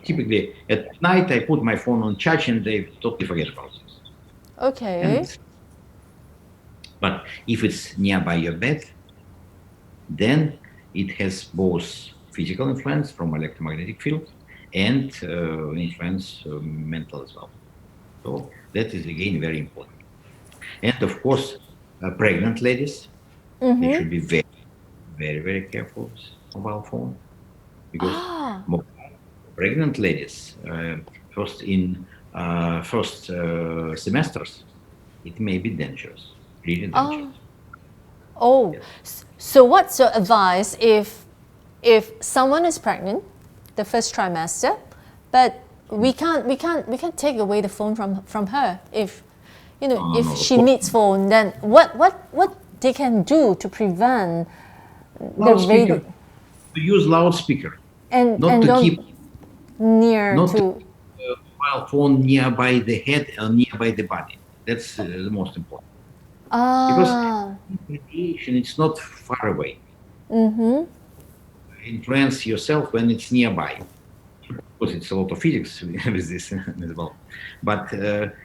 typically at night I put my phone on charge and they totally forget about this. Okay. And but if it's nearby your bed, then it has both physical influence from electromagnetic field and influence mental as well. So that is again very important. And of course, pregnant ladies, they should be very, very, very careful with mobile phone because Ah. pregnant ladies, first in first semesters, it may be dangerous, really Oh. dangerous. Oh. Yes. So what's your advice if someone is pregnant, the first trimester, but we can't take away the phone from her if No, no, if no. Of she course, needs phone, then what they can do to prevent the loudspeaker. radio To use loudspeaker, not and to don't keep near not to to mobile phone nearby the head or nearby the body. That's the most important because ah radiation it's not far away. Influence yourself when it's nearby. Of course, it's a lot of physics with this as well, but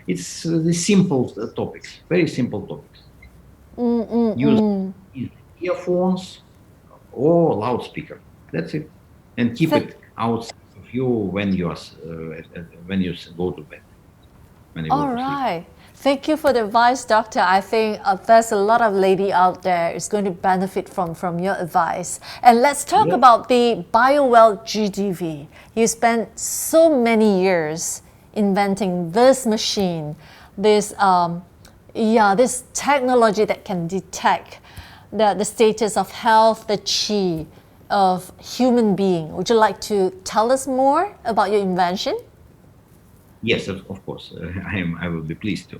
it's the simple topics, very simple topics. Use earphones or loudspeaker. That's it, and keep th- it outside of you when you are when you go to bed. when they go All to sleep. right. Thank you for the advice, doctor. I think there's a lot of lady out there is going to benefit from your advice. And let's talk Yeah. about the BioWell GDV. You spent so many years inventing this machine, this this technology that can detect the status of health, the chi of human being. Would you like to tell us more about your invention? Yes, of course. I will be pleased to,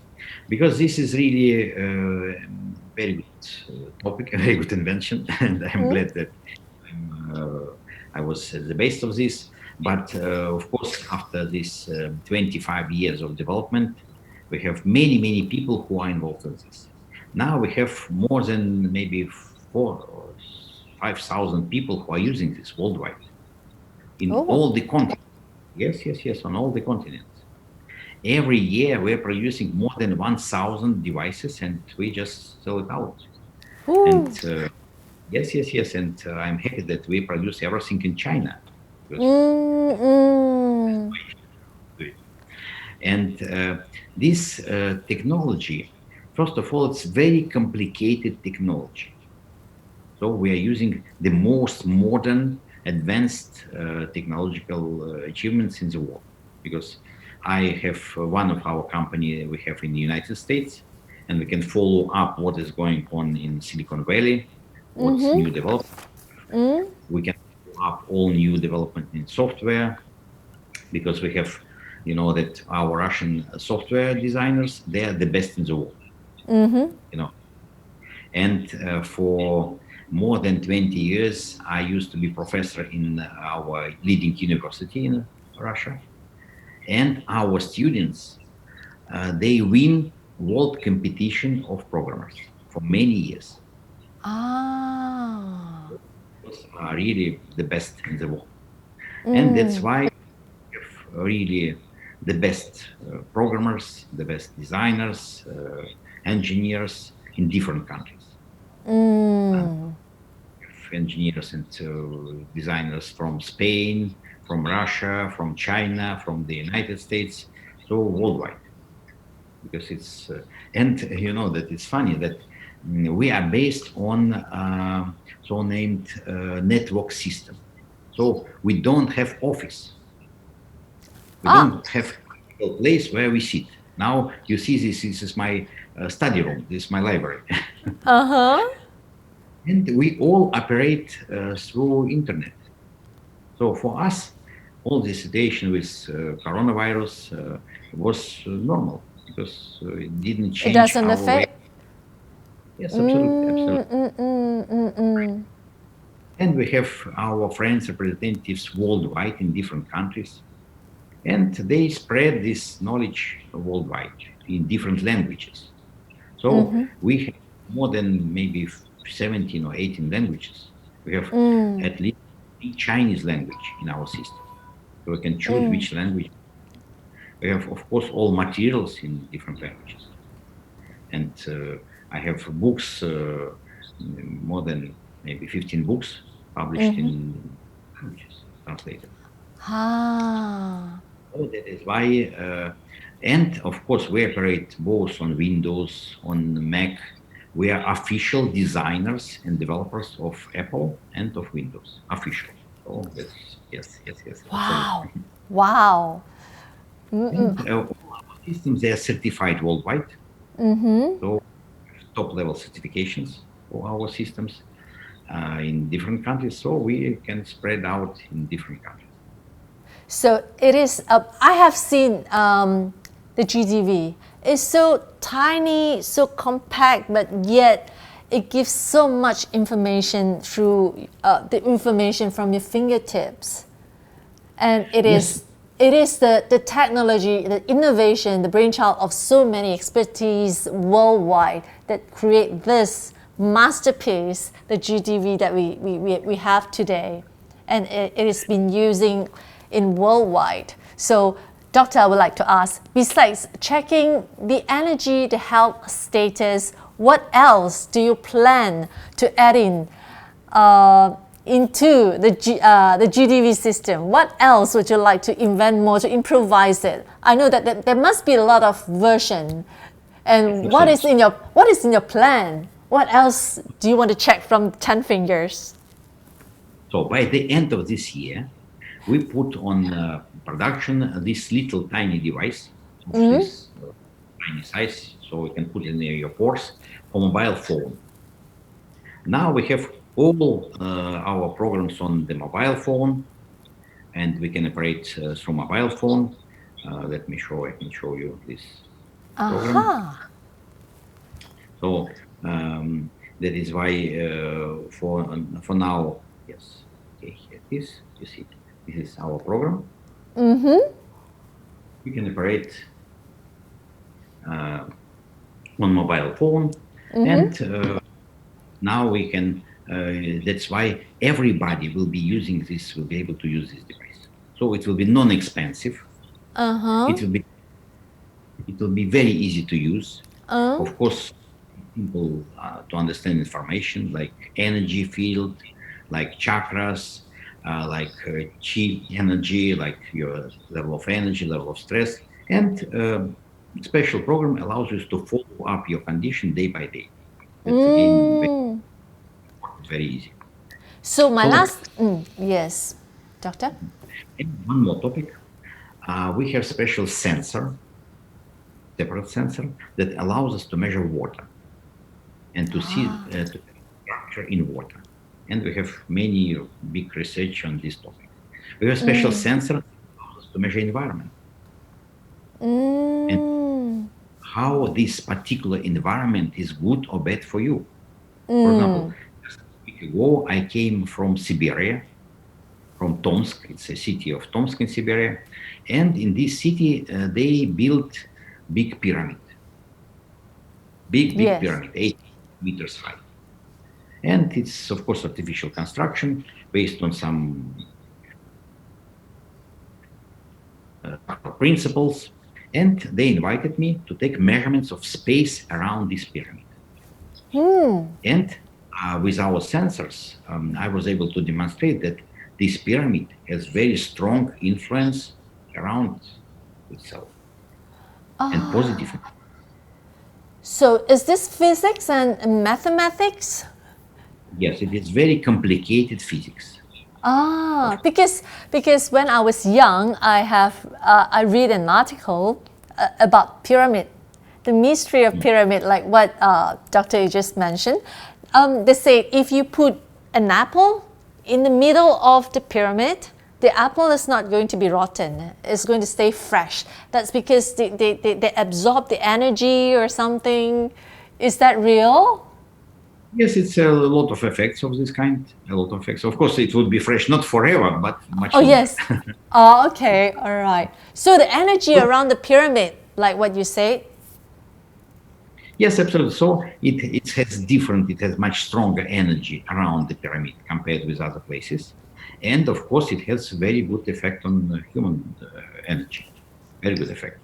because this is really a very good topic, a very good invention, and I'm glad that I was at the base of this. But of course, after this 25 years of development, we have many people who are involved in this. Now we have more than maybe 4 or 5,000 people who are using this worldwide in Oh. all the continents. Yes, on all the continents. Every year we're producing more than 1,000 devices, and we just sell it out. And Ooh. yes, and I'm happy that we produce everything in China. Because Mm-mm. and this technology, first of all, it's very complicated technology. So we are using the most modern, advanced technological achievements in the world. Because I have one of our company we have in the United States, and we can follow up what is going on in Silicon Valley, what's new development. We can follow up all new development in software, because we have, that our Russian software designers, they are the best in the world. You know, and for more than 20 years, I used to be professor in our leading university in Russia. And our students, they win world competition of programmers for many years. Ah. Those are really the best in the world. And that's Mm. why we have really the best programmers, the best designers, engineers in different countries. Mm. Engineers and designers from Spain, from Russia, from China, from the United States, so worldwide. Because it's and you know that it's funny that we are based on so-named network system. So we don't have office. We Ah. don't have a place where we sit. Now you see this. This is my study room. This is my library. Uh-huh. And we all operate through internet. So for us, all the situation with coronavirus was normal, because it didn't It change doesn't our way. affect. Yes, absolutely, Mm, absolutely. mm, mm, mm, mm. And we have our friends, representatives worldwide in different countries, and they spread this knowledge worldwide in different languages. So we have more than maybe 17 or 18 languages. We have Mm, at least 3 Chinese language in our system. So we can choose mm. which language. We have, of course, all materials in different languages. And I have books, more than maybe 15 books published in languages, translated. Ah. So that is why, and of course, we operate both on Windows, on Mac. We are official designers and developers of Apple and of Windows. Official. So that's yes, Wow. absolutely. Wow. And all our systems, they are certified worldwide. So top level certifications for our systems in different countries. So we can spread out in different countries. So it is, I have seen the GDV. It's so tiny, so compact, but yet it gives so much information through the information from your fingertips. And Yes, it is the technology, the innovation, the brainchild of so many expertise worldwide that create this masterpiece, the GDV that we have today. And it has been using in worldwide. So, Doctor, I would like to ask, besides checking the energy, the health status, what else do you plan to add in into the GDV system, what else would you like to invent more to improvise it? I know that there must be a lot of version. And what is in your plan? What else do you want to check from 10 fingers? So by the end of this year, we put on production this little tiny device of this tiny size, so you can put it in your purse for mobile phone. Now we have all our programs on the mobile phone, and we can operate through mobile phone. Let me show. I can show you this program. So that is why for now, yes. Okay, here it is. You see, this is our program. We can operate on mobile phone, and now we can. That's why everybody will be using this. Will be able to use this device. So it will be non-expensive. It will be very easy to use. Of course, people to understand information like energy field, like chakras, like chi energy, like your level of energy, level of stress, and special program allows you to follow up your condition day by day. That's again very easy. So my yes, doctor. And one more topic. We have special sensor, separate sensor that allows us to measure water and to see to structure in water. And we have many big research on this topic. We have special sensor that allows us to measure environment. And how this particular environment is good or bad for you. For example, just a week ago, I came from Siberia, from Tomsk. It's a city of Tomsk in Siberia. And in this city, they built big pyramid. Big pyramid, 8 meters high. And it's, of course, artificial construction based on some principles. And they invited me to take measurements of space around this pyramid. And with our sensors, I was able to demonstrate that this pyramid has very strong influence around itself and positive. So is this physics and mathematics? Yes, it is very complicated physics. Because when I was young, I read an article about pyramid, the mystery of pyramid, like what Doctor just mentioned. They say if you put an apple in the middle of the pyramid, the apple is not going to be rotten. It's going to stay fresh. That's because they absorb the energy or something. Is that real? Yes, it's a lot of effects of this kind. A lot of effects. Of course, it would be fresh, not forever, but much. Oh, yes. Okay. All right. So the energy around the pyramid, like what you said. Yes, absolutely. So it has much stronger energy around the pyramid compared with other places. And of course, it has very good effect on human energy. Very good effect.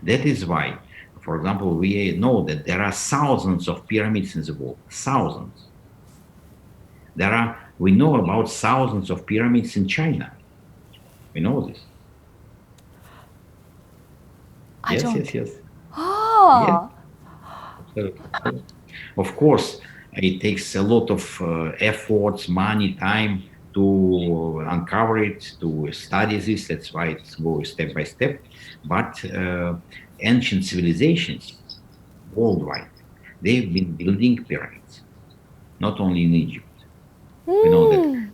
That is why, for example, we know that there are thousands of pyramids in the world. Thousands. We know about thousands of pyramids in China. We know this. Yes. Oh. Yes. Of course, it takes a lot of efforts, money, time to uncover it, to study this. That's why it goes step by step. But ancient civilizations worldwide, they've been building pyramids, not only in Egypt. We know that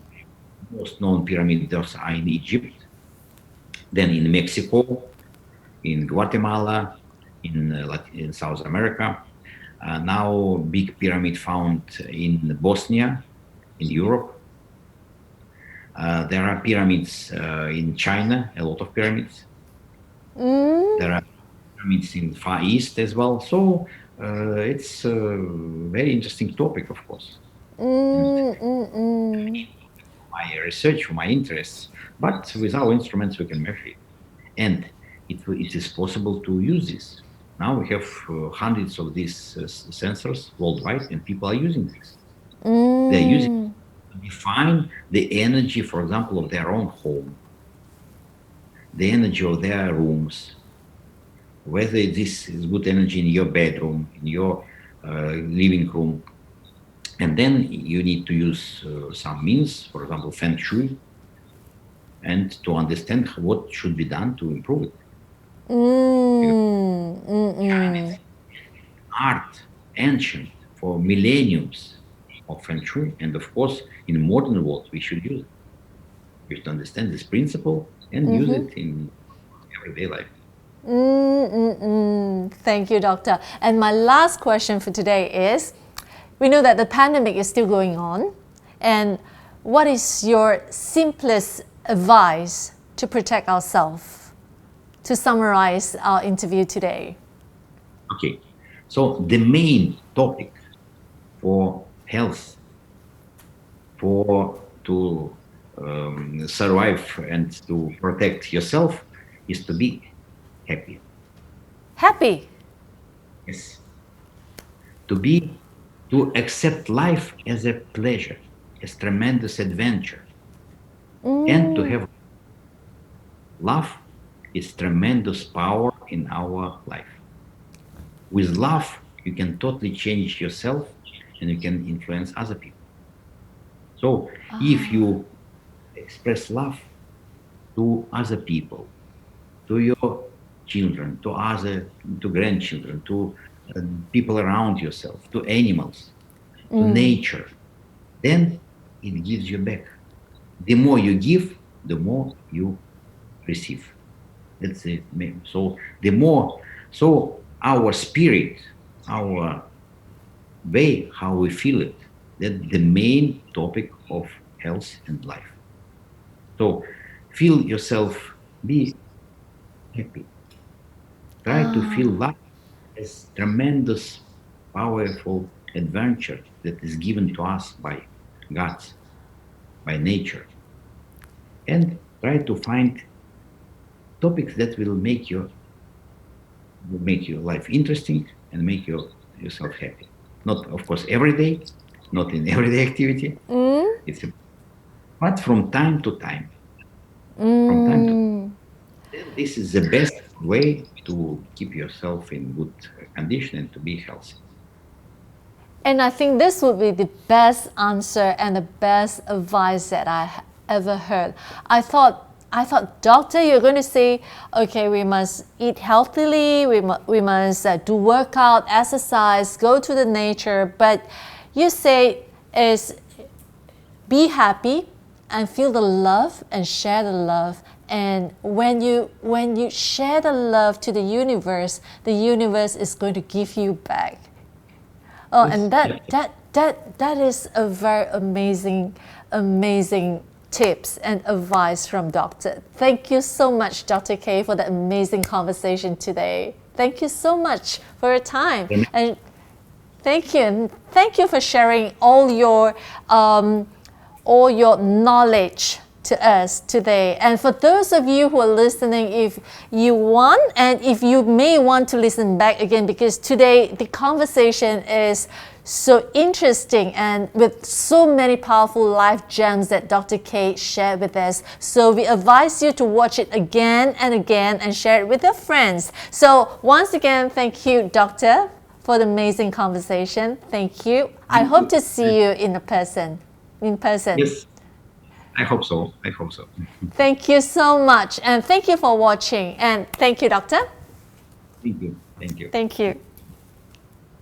most known pyramids are in Egypt, then in Mexico, in Guatemala, in South America. Now, big pyramid found in Bosnia, in Europe. There are pyramids in China, a lot of pyramids. There are pyramids in the Far East as well. So it's a very interesting topic, of course. My research, my interests, but with our instruments we can measure it. And it is possible to use this. Now we have hundreds of these sensors worldwide, and people are using this. They're using define the energy, for example, of their own home, the energy of their rooms, whether this is good energy in your bedroom, in your living room. And then you need to use some means, for example, feng shui, and to understand what should be done to improve it. China art, ancient, for millenniums of feng shui, and of course, in modern world, we should use it. We should understand this principle and use it in everyday life. Thank you, Doctor. And my last question for today is, we know that the pandemic is still going on, and what is your simplest advice to protect ourselves? To summarize our interview today. Okay, so the main topic for health, for to survive and to protect yourself, is to be happy. Happy. Yes, to accept life as a pleasure, as tremendous adventure, and to have love is tremendous power in our life. With love, you can totally change yourself and you can influence other people. So if you express love to other people, to your children, to grandchildren, to people around yourself, to animals, to nature, then it gives you back. The more you give, the more you receive. That's it. So the more, so our spirit, our way, how we feel it, that's the main topic of health and life. So feel yourself, be happy. Try to feel life as tremendous, powerful adventure that is given to us by God, by nature. And try to find topics that will make your life interesting and make yourself happy. Not, of course, every day, not in everyday activity. It's but from time to time. From time to time. This is the best way to keep yourself in good condition and to be healthy. And I think this would be the best answer and the best advice that I ever heard. I thought, doctor, you're going to say, okay, we must eat healthily, we must do workout, exercise, go to the nature. But you say is be happy and feel the love and share the love. And when you share the love to the universe is going to give you back. Oh, and that is a very amazing tips and advice from Doctor. Thank you so much, Dr. K, for the amazing conversation today. Thank you so much for your time. And thank you for sharing all your knowledge to us today. And for those of you who are listening, if you want and if you may want to listen back again, because today the conversation is so interesting and with so many powerful life gems that Dr. K shared with us. So we advise you to watch it again and again and share it with your friends. So once again, thank you, Doctor, for the amazing conversation. Thank you. I hope to see you in person. Yes, I hope so. Thank you so much. And thank you for watching. And thank you, Doctor. Thank you. Thank you.